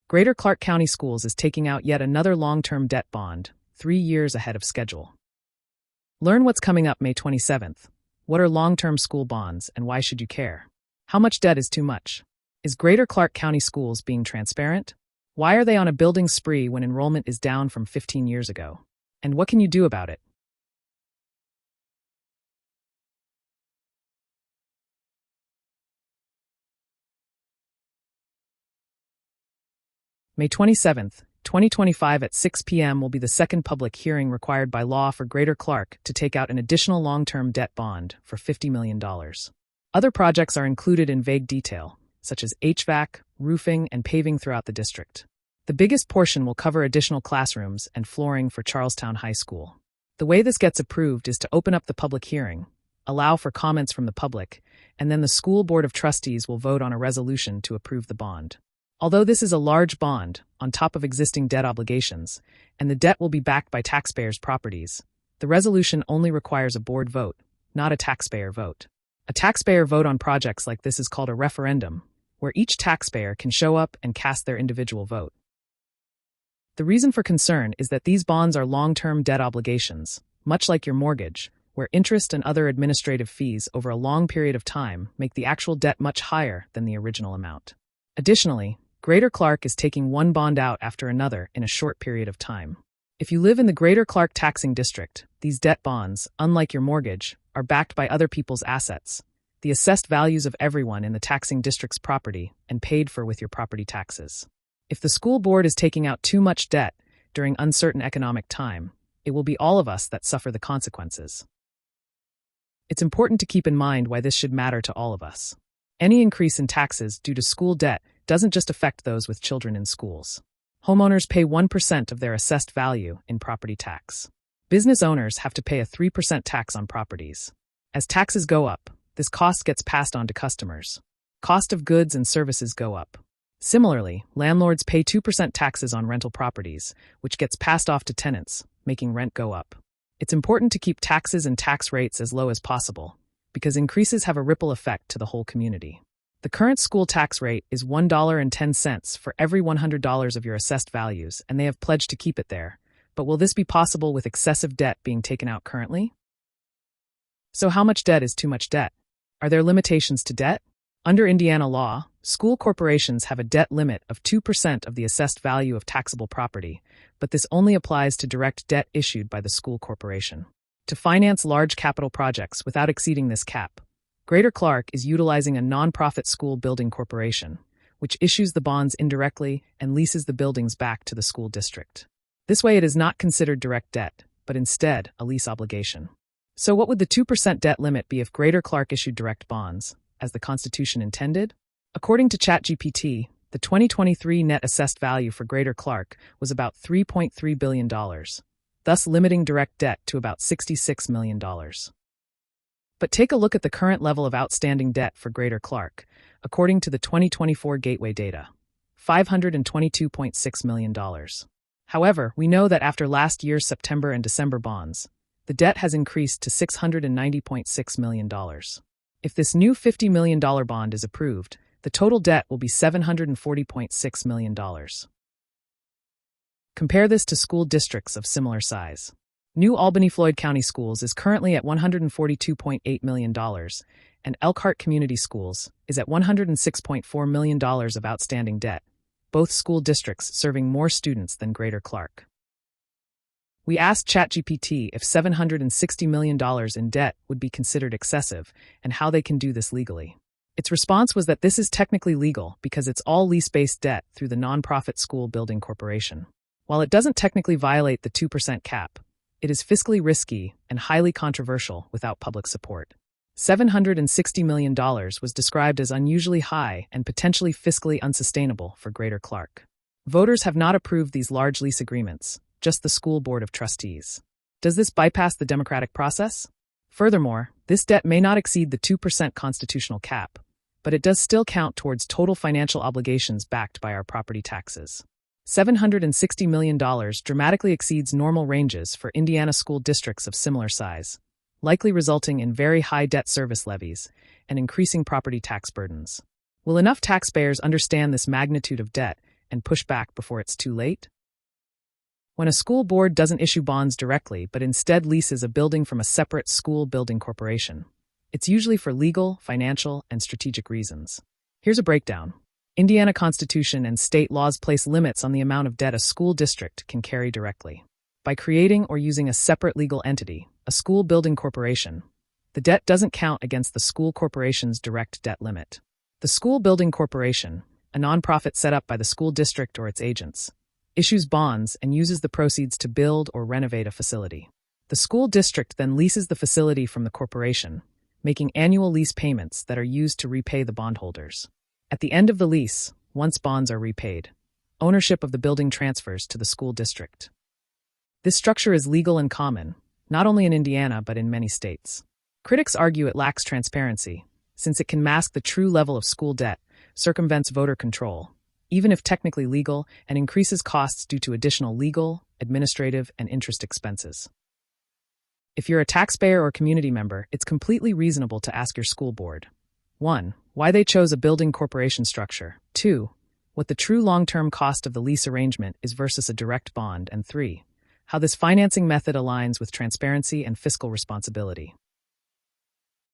Greater Clark County Schools is taking out yet another long-term debt bond, 3 years ahead of schedule. Learn what's coming up May 27th. What are long-term school bonds and why should you care? How much debt is too much? Is Greater Clark County Schools being transparent? Why are they on a building spree when enrollment is down from 15 years ago? And what can you do about it? May 27th, 2025 at 6 p.m. will be the second public hearing required by law for Greater Clark to take out an additional long-term debt bond for $50 million. Other projects are included in vague detail, such as HVAC, roofing, and paving throughout the district. The biggest portion will cover additional classrooms and flooring for Charlestown High School. The way this gets approved is to open up the public hearing, allow for comments from the public, and then the school board of trustees will vote on a resolution to approve the bond. Although this is a large bond, on top of existing debt obligations, and the debt will be backed by taxpayers' properties, the resolution only requires a board vote, not a taxpayer vote. A taxpayer vote on projects like this is called a referendum, where each taxpayer can show up and cast their individual vote. The reason for concern is that these bonds are long-term debt obligations, much like your mortgage, where interest and other administrative fees over a long period of time make the actual debt much higher than the original amount. Additionally, Greater Clark is taking one bond out after another in a short period of time. If you live in the Greater Clark taxing district, these debt bonds, unlike your mortgage, are backed by other people's assets, the assessed values of everyone in the taxing district's property, and paid for with your property taxes. If the school board is taking out too much debt during uncertain economic time, it will be all of us that suffer the consequences. It's important to keep in mind why this should matter to all of us. Any increase in taxes due to school debt doesn't just affect those with children in schools. Homeowners pay 1% of their assessed value in property tax. Business owners have to pay a 3% tax on properties. As taxes go up, this cost gets passed on to customers. Cost of goods and services go up. Similarly, landlords pay 2% taxes on rental properties, which gets passed off to tenants, making rent go up. It's important to keep taxes and tax rates as low as possible, because increases have a ripple effect to the whole community. The current school tax rate is $1.10 for every $100 of your assessed values, and they have pledged to keep it there. But will this be possible with excessive debt being taken out currently? So how much debt is too much debt? Are there limitations to debt? Under Indiana law, school corporations have a debt limit of 2% of the assessed value of taxable property, but this only applies to direct debt issued by the school corporation. To finance large capital projects without exceeding this cap, Greater Clark is utilizing a nonprofit school building corporation, which issues the bonds indirectly and leases the buildings back to the school district. This way it is not considered direct debt, but instead a lease obligation. So what would the 2% debt limit be if Greater Clark issued direct bonds, as the Constitution intended? According to ChatGPT, the 2023 net assessed value for Greater Clark was about $3.3 billion, thus limiting direct debt to about $66 million. But take a look at the current level of outstanding debt for Greater Clark, according to the 2024 Gateway data, $522.6 million. However, we know that after last year's September and December bonds, the debt has increased to $690.6 million. If this new $50 million bond is approved, the total debt will be $740.6 million. Compare this to school districts of similar size. New Albany-Floyd County Schools is currently at $142.8 million, and Elkhart Community Schools is at $106.4 million of outstanding debt, both school districts serving more students than Greater Clark. We asked ChatGPT if $760 million in debt would be considered excessive and how they can do this legally. Its response was that this is technically legal because it's all lease-based debt through the nonprofit school building corporation. While it doesn't technically violate the 2% cap, it is fiscally risky and highly controversial without public support. $760 million was described as unusually high and potentially fiscally unsustainable for Greater Clark. Voters have not approved these large lease agreements, just the school board of trustees. Does this bypass the democratic process? Furthermore, this debt may not exceed the 2% constitutional cap, but it does still count towards total financial obligations backed by our property taxes. $760 million dramatically exceeds normal ranges for Indiana school districts of similar size, likely resulting in very high debt service levies and increasing property tax burdens. Will enough taxpayers understand this magnitude of debt and push back before it's too late? When a school board doesn't issue bonds directly but instead leases a building from a separate school building corporation, it's usually for legal, financial, and strategic reasons. Here's a breakdown. Indiana Constitution and state laws place limits on the amount of debt a school district can carry directly. By creating or using a separate legal entity, a school building corporation, the debt doesn't count against the school corporation's direct debt limit. The school building corporation, a nonprofit set up by the school district or its agents, issues bonds and uses the proceeds to build or renovate a facility. The school district then leases the facility from the corporation, making annual lease payments that are used to repay the bondholders. At the end of the lease, once bonds are repaid, ownership of the building transfers to the school district. This structure is legal and common, not only in Indiana but in many states. Critics argue it lacks transparency, since it can mask the true level of school debt, circumvents voter control, even if technically legal, and increases costs due to additional legal, administrative, and interest expenses. If you're a taxpayer or community member, it's completely reasonable to ask your school board: 1. Why they chose a building corporation structure. 2. What the true long-term cost of the lease arrangement is versus a direct bond. And 3. How this financing method aligns with transparency and fiscal responsibility.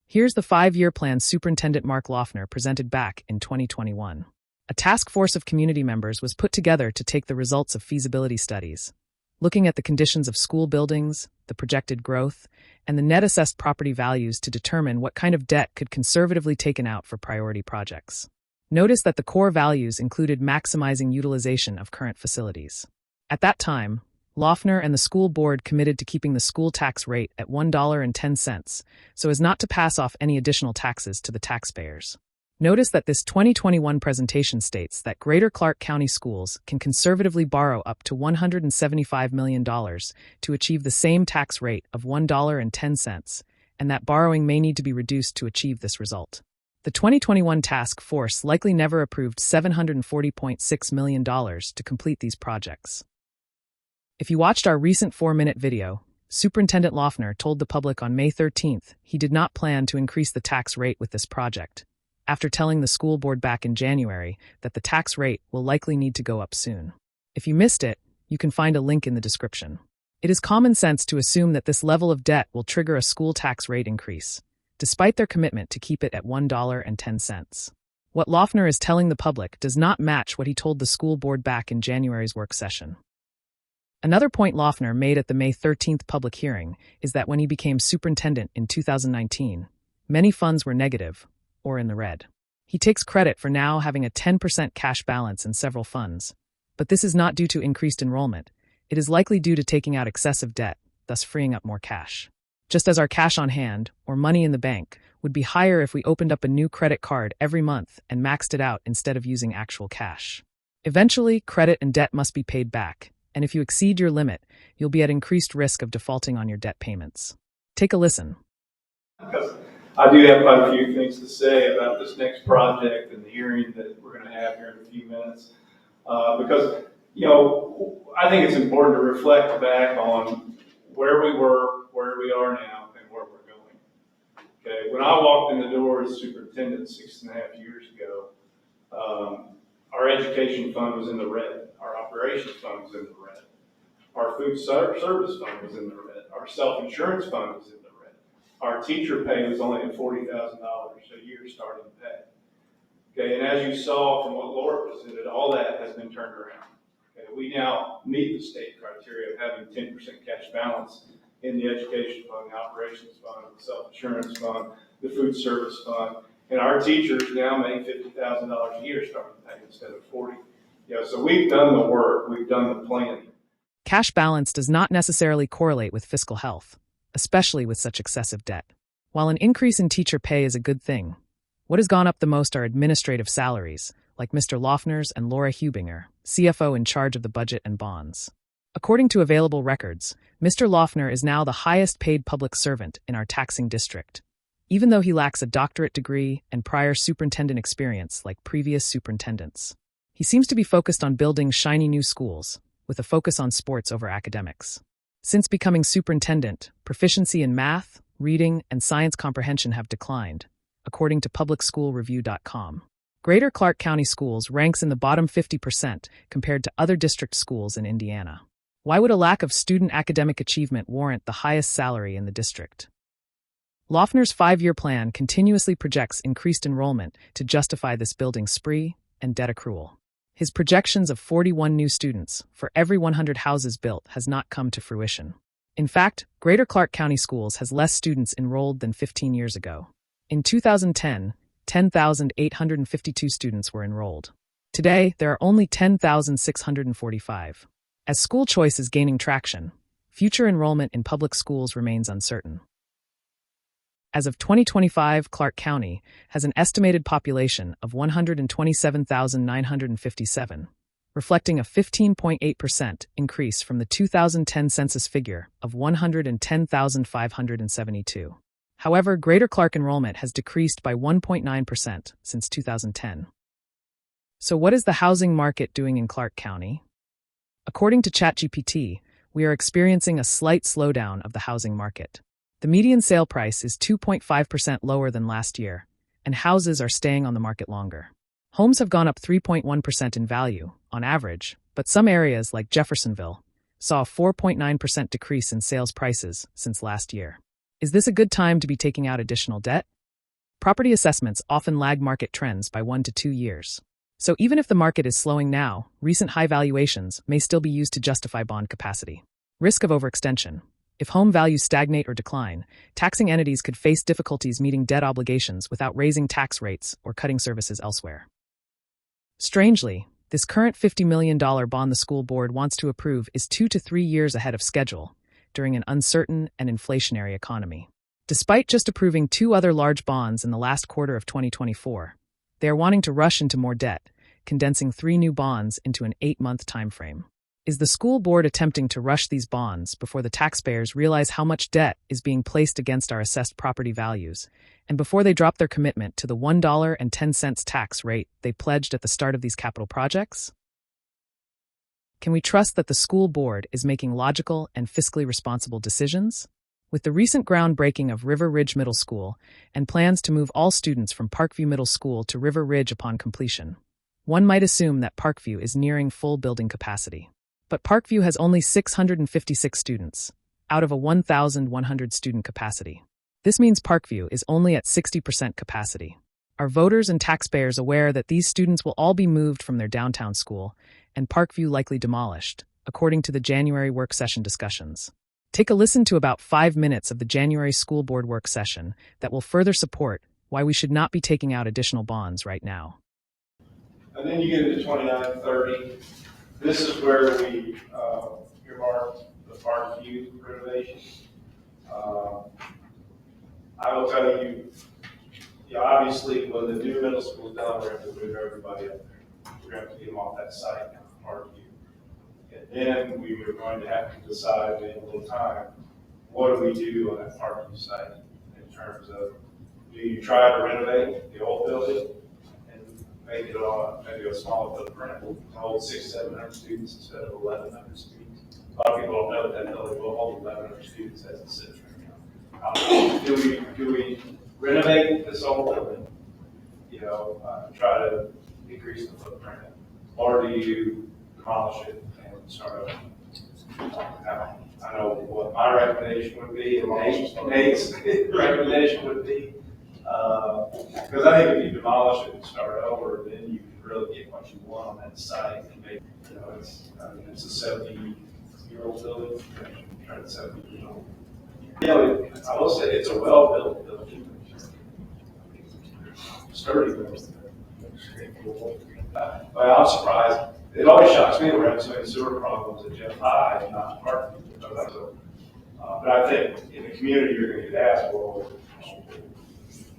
Here's the 5-year plan Superintendent Mark Loeffner presented back in 2021. A task force of community members was put together to take the results of feasibility studies, looking at the conditions of school buildings, the projected growth, and the net assessed property values to determine what kind of debt could conservatively taken out for priority projects. Notice that the core values included maximizing utilization of current facilities. At that time, Loeffner and the school board committed to keeping the school tax rate at $1.10 so as not to pass off any additional taxes to the taxpayers. Notice that this 2021 presentation states that Greater Clark County schools can conservatively borrow up to $175 million to achieve the same tax rate of $1.10, and that borrowing may need to be reduced to achieve this result. The 2021 task force likely never approved $740.6 million to complete these projects. If you watched our recent 4-minute video, Superintendent Loeffner told the public on May 13th he did not plan to increase the tax rate with this project, after telling the school board back in January that the tax rate will likely need to go up soon. If you missed it, you can find a link in the description. It is common sense to assume that this level of debt will trigger a school tax rate increase, despite their commitment to keep it at $1.10. What Loeffner is telling the public does not match what he told the school board back in January's work session. Another point Loeffner made at the May 13th public hearing is that when he became superintendent in 2019, many funds were negative, or in the red. He takes credit for now having a 10% cash balance in several funds, but this is not due to increased enrollment. It is likely due to taking out excessive debt, thus freeing up more cash. Just as our cash on hand, or money in the bank, would be higher if we opened up a new credit card every month and maxed it out instead of using actual cash. Eventually, credit and debt must be paid back, and if you exceed your limit, you'll be at increased risk of defaulting on your debt payments. Take a listen. Because I do have quite a few things to say about this next project and the hearing that we're going to have here in a few minutes. Because, I think it's important to reflect back on where we were, where we are now, and where we're going. Okay, when I walked in the door as superintendent 6.5 years ago, our education fund was in the red. Our operations fund was in the red. Our food service fund was in the red. Our self-insurance fund was in the red. Our teacher pay was only at $40,000 a year starting pay. Okay, and as you saw from what Laura presented, all that has been turned around. Okay, we now meet the state criteria of having 10% cash balance in the education fund, the operations fund, the self-insurance fund, the food service fund, and our teachers now make $50,000 a year starting pay instead of $40,000. So we've done the work, we've done the planning. Cash balance does not necessarily correlate with fiscal health, especially with such excessive debt. While an increase in teacher pay is a good thing, what has gone up the most are administrative salaries, like Mr. Loeffner's and Laura Hubinger, CFO in charge of the budget and bonds. According to available records, Mr. Loeffner is now the highest paid public servant in our taxing district, even though he lacks a doctorate degree and prior superintendent experience like previous superintendents. He seems to be focused on building shiny new schools, with a focus on sports over academics. Since becoming superintendent, proficiency in math, reading, and science comprehension have declined, according to publicschoolreview.com. Greater Clark County Schools ranks in the bottom 50% compared to other district schools in Indiana. Why would a lack of student academic achievement warrant the highest salary in the district? Loeffner's 5-year plan continuously projects increased enrollment to justify this building spree and debt accrual. His projections of 41 new students for every 100 houses built has not come to fruition. In fact, Greater Clark County Schools has less students enrolled than 15 years ago. In 2010, 10,852 students were enrolled. Today, there are only 10,645. As school choice is gaining traction, future enrollment in public schools remains uncertain. As of 2025, Clark County has an estimated population of 127,957, reflecting a 15.8% increase from the 2010 census figure of 110,572. However, Greater Clark enrollment has decreased by 1.9% since 2010. So what is the housing market doing in Clark County? According to ChatGPT, we are experiencing a slight slowdown of the housing market. The median sale price is 2.5% lower than last year, and houses are staying on the market longer. Homes have gone up 3.1% in value, on average, but some areas, like Jeffersonville, saw a 4.9% decrease in sales prices since last year. Is this a good time to be taking out additional debt? Property assessments often lag market trends by 1 to 2 years. So even if the market is slowing now, recent high valuations may still be used to justify bond capacity. Risk of overextension. If home values stagnate or decline, taxing entities could face difficulties meeting debt obligations without raising tax rates or cutting services elsewhere. Strangely, this current $50 million bond the school board wants to approve is 2 to 3 years ahead of schedule during an uncertain and inflationary economy. Despite just approving 2 other large bonds in the last quarter of 2024, they are wanting to rush into more debt, condensing 3 new bonds into an 8-month timeframe. Is the school board attempting to rush these bonds before the taxpayers realize how much debt is being placed against our assessed property values, and before they drop their commitment to the $1.10 tax rate they pledged at the start of these capital projects? Can we trust that the school board is making logical and fiscally responsible decisions? With the recent groundbreaking of River Ridge Middle School and plans to move all students from Parkview Middle School to River Ridge upon completion, one might assume that Parkview is nearing full building capacity. But Parkview has only 656 students, out of a 1,100 student capacity. This means Parkview is only at 60% capacity. Are voters and taxpayers aware that these students will all be moved from their downtown school, and Parkview likely demolished, according to the January work session discussions? Take a listen to about 5 minutes of the January school board work session that will further support why we should not be taking out additional bonds right now. And then you get into 2930. This is where we earmarked the Parkview renovations. I will tell you, obviously, when the new middle school is done, we're going to have to move everybody up there. We're going to have to get them off that site now, Parkview. And then we were going to have to decide in a little time, what do we do on that Parkview site in terms of, do you try to renovate the old building and make it on maybe a smaller footprint, hold 600-700 students instead of 1,100 students. A lot of people don't know that building will hold 1,100 students as it sits right now. Do we renovate this old building? Try to decrease the footprint, or do you demolish it and start over? I know what my recommendation would be, and Nate's recommendation would be. Because I think if you demolish it and start over, then you can really get what you want on that site. And maybe, it's a 70-year-old building, 70 years old. I will say it's a well-built building. Sturdy building. But I'm surprised. It always shocks me that we're having so many sewer problems at Jeff High and not Parkview. But I think in the community you're going to get asked, well,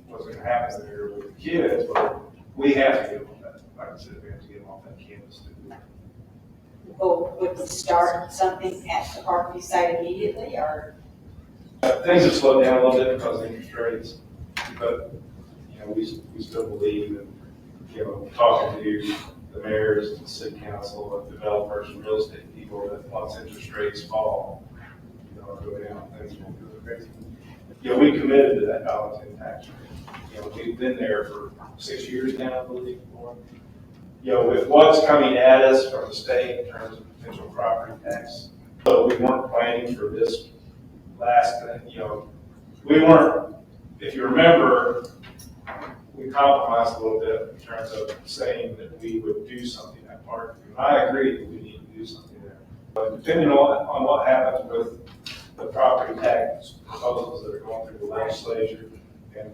what's going to happen there with the kids? But we have to get them on that. Like I said, we have to get them off that campus to do it. Well, would we start something at the Parkview site immediately, or? Things have slowed down a little bit because of interest rates, but we still believe in talking to the mayors, the city council, and developers and real estate people that once interest rates fall, go down, things will go crazy. We committed to that $1.10 tax rate. we've been there for 6 years now, I believe. With what's coming at us from the state in terms of potential property tax, so we weren't planning for this last, we weren't, if you remember, we compromised a little bit in terms of saying that we would do something at Parkview. And I agree that we need to do something there. But depending on what happens with the property tax proposals that are going through the legislature and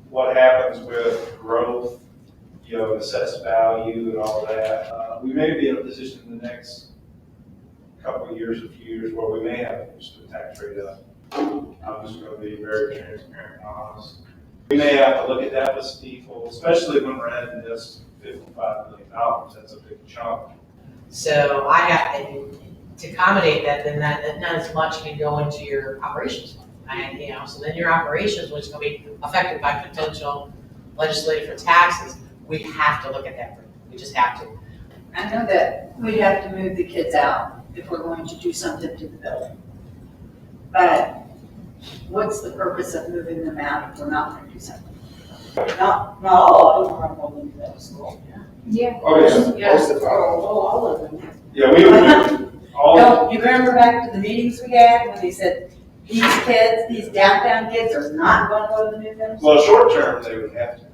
what happens with growth, assessed value and all that, we may be in a position in the next couple of years, a few years, where we may have to push the tax rate up. I'm just going to be very transparent and honest. We may have to look at that with Stiefel, especially when we're adding this $55 million. That's a big chunk. So I have to accommodate that, then that not as much can go into your operations fund. And, so then your operations, which is going to be affected by potential legislative for taxes, we have to look at that. We just have to. I know that we have to move the kids out if we're going to do something to the building. But what's the purpose of moving them out if we're not going to do something? Not all of them are going to middle school. Yeah. Oh, yeah. Yes, all of them. Yeah, we would all. No, you remember back to the meetings we had when they said, these kids, these downtown kids are not going to go to the new middle school? Well, short term, they would have to.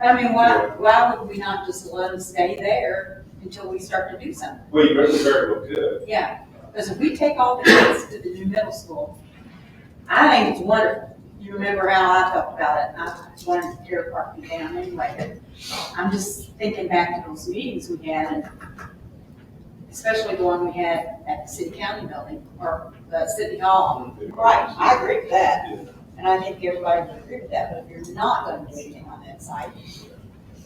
I mean, why would we not just let them stay there until we start to do something? Well, you very well could. Yeah, because if we take all the kids to the new middle school, I think it's wonderful. You remember how I talked about it, I wanted to tear Parkview down anyway, but I'm just thinking back to those meetings we had, and especially the one we had at the city county building, or the city hall. Right, I agree with that, and I think everybody would agree with that, but if you're not gonna do anything on that site,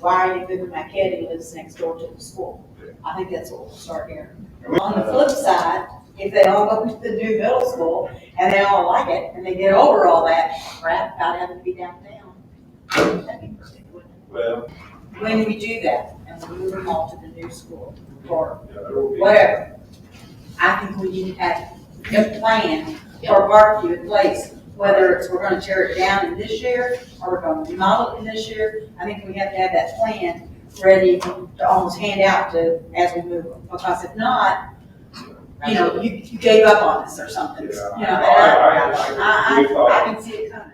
why are you moving my kid who lives next door to the school? I think that's what we'll start hearing. On the flip side, if they all go to the new middle school and they all like it and they get over all that crap about having to be downtown, that'd be perfect, wouldn't it? Well, When we do that and we move them all to the new school or there will be. whatever, I think we need to have a plan for Parkview in place, whether it's we're gonna tear it down in this year or we're gonna remodel it in this year. I think we have to have that plan ready to almost hand out to as we move them, because if not, you gave up on us or something. I can see it coming.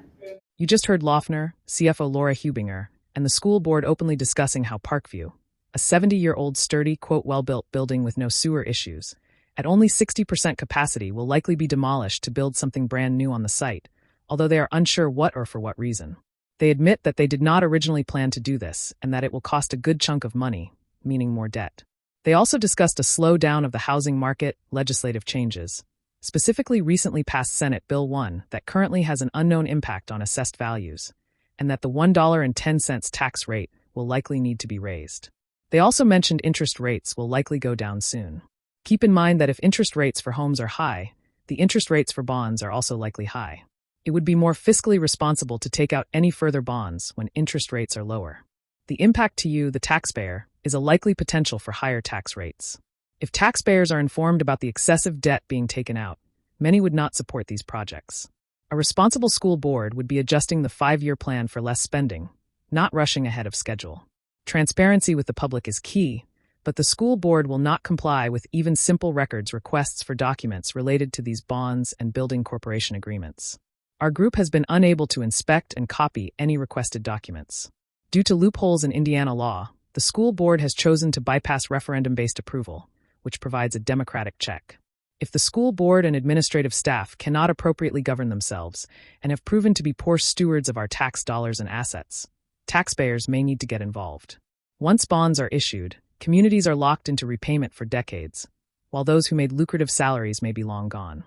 You just heard Loeffner, CFO Laura Hubinger, and the school board openly discussing how Parkview, a 70-year-old sturdy, quote, well-built building with no sewer issues, at only 60% capacity will likely be demolished to build something brand new on the site, although they are unsure what or for what reason. They admit that they did not originally plan to do this and that it will cost a good chunk of money, meaning more debt. They also discussed a slowdown of the housing market, legislative changes, specifically recently passed Senate Bill 1 that currently has an unknown impact on assessed values, and that the $1.10 tax rate will likely need to be raised. They also mentioned interest rates will likely go down soon. Keep in mind that if interest rates for homes are high, the interest rates for bonds are also likely high. It would be more fiscally responsible to take out any further bonds when interest rates are lower. The impact to you, the taxpayer, is a likely potential for higher tax rates. If taxpayers are informed about the excessive debt being taken out, many would not support these projects. A responsible school board would be adjusting the 5-year plan for less spending, not rushing ahead of schedule. Transparency with the public is key, but the school board will not comply with even simple records requests for documents related to these bonds and building corporation agreements. Our group has been unable to inspect and copy any requested documents. Due to loopholes in Indiana law, the school board has chosen to bypass referendum-based approval, which provides a democratic check. If the school board and administrative staff cannot appropriately govern themselves and have proven to be poor stewards of our tax dollars and assets, taxpayers may need to get involved. Once bonds are issued, communities are locked into repayment for decades, while those who made lucrative salaries may be long gone.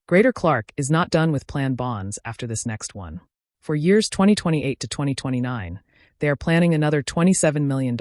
Greater Clark is not done with planned bonds after this next one. For years 2028 to 2029, they are planning another $27 million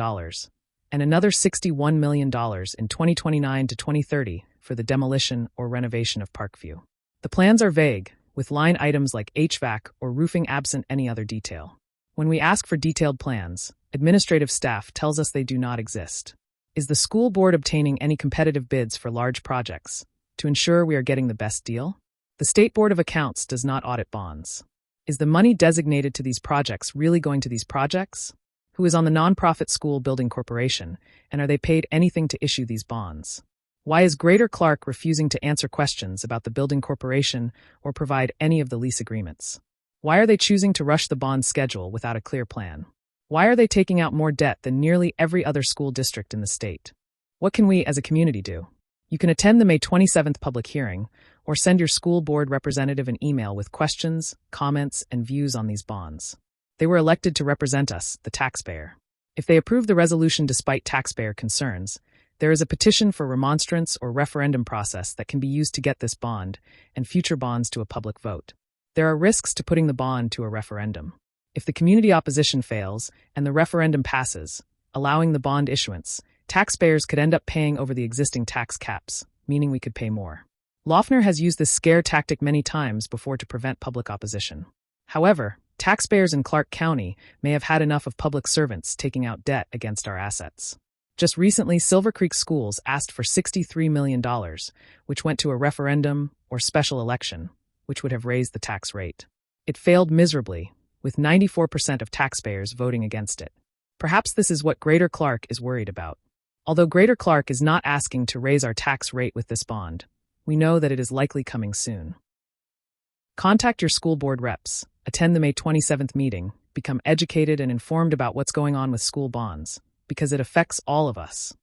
and another $61 million in 2029 to 2030 for the demolition or renovation of Parkview. The plans are vague, with line items like HVAC or roofing absent any other detail. When we ask for detailed plans, administrative staff tells us they do not exist. Is the school board obtaining any competitive bids for large projects to ensure we are getting the best deal? The State Board of Accounts does not audit bonds. Is the money designated to these projects really going to these projects? Who is on the nonprofit school building corporation, and are they paid anything to issue these bonds? Why is Greater Clark refusing to answer questions about the building corporation or provide any of the lease agreements? Why are they choosing to rush the bond schedule without a clear plan? Why are they taking out more debt than nearly every other school district in the state? What can we as a community do? You can attend the May 27th public hearing or send your school board representative an email with questions, comments, and views on these bonds. They were elected to represent us, the taxpayer. If they approve the resolution despite taxpayer concerns, there is a petition for remonstrance or referendum process that can be used to get this bond and future bonds to a public vote. There are risks to putting the bond to a referendum. If the community opposition fails and the referendum passes, allowing the bond issuance, taxpayers could end up paying over the existing tax caps, meaning we could pay more. Loeffner has used this scare tactic many times before to prevent public opposition. However, taxpayers in Clark County may have had enough of public servants taking out debt against our assets. Just recently, Silver Creek Schools asked for $63 million, which went to a referendum or special election, which would have raised the tax rate. It failed miserably, with 94% of taxpayers voting against it. Perhaps this is what Greater Clark is worried about. Although Greater Clark is not asking to raise our tax rate with this bond, we know that it is likely coming soon. Contact your school board reps, attend the May 27th meeting, become educated and informed about what's going on with school bonds, because it affects all of us.